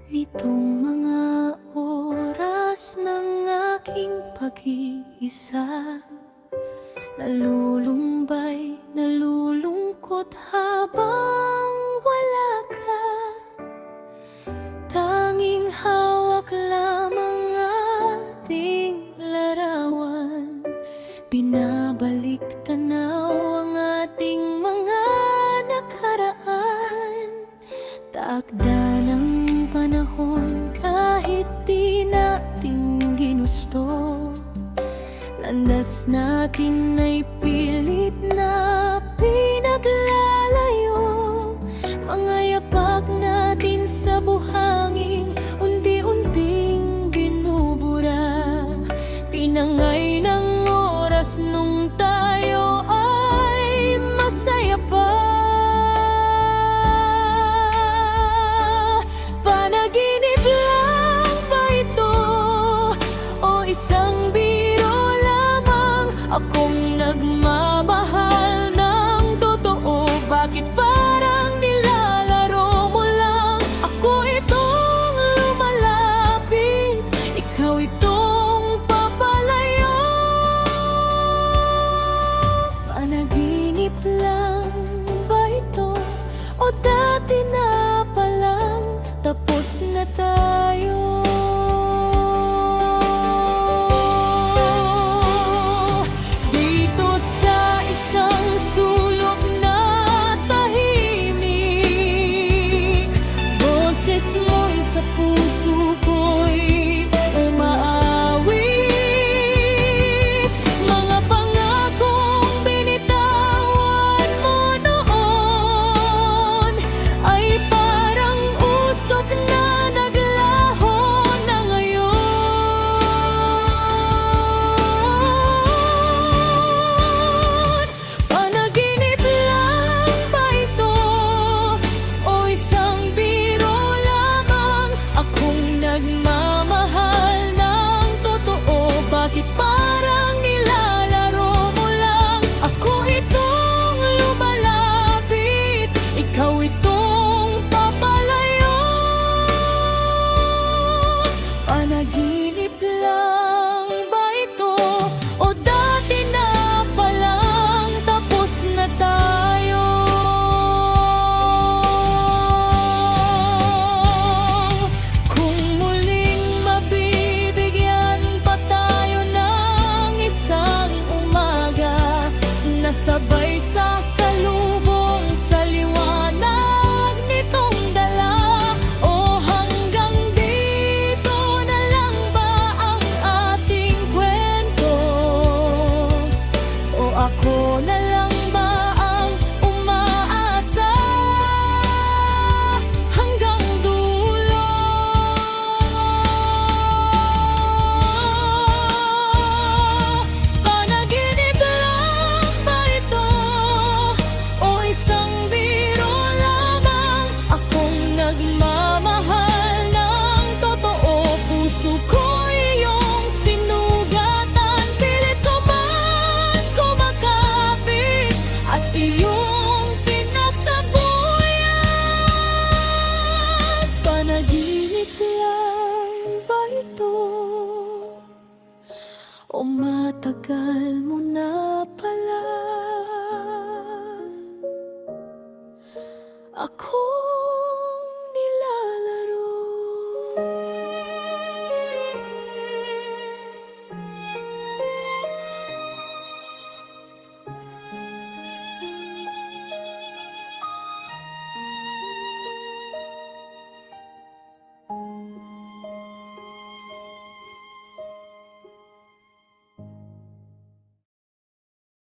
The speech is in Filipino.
Nitong mga oras ng aking pag-iisa, nalulumbay, nalulungkot habang wala ka. Tanging hawak lamang ating larawan, binabalik tanaw ang ating mga nakaraan. Takda ng panahon kahit di natin ginusto, landas natin ay pilit na pinaglalayo. Mga yapak natin sa buhangin unti-unting binubura. Tinangay ng oras nung tayo ay masaya pa. Panaginip lang ba ito o isang biro lamang? Akong nagmamahal ng totoo, bakit parang nilalaro mo lang? Ako itong lumalapit, ikaw itong papalayo. Panaginip lang ba ito o dati na palang tapos na tayo? Dito sa isang sulok na tahimik, boses mo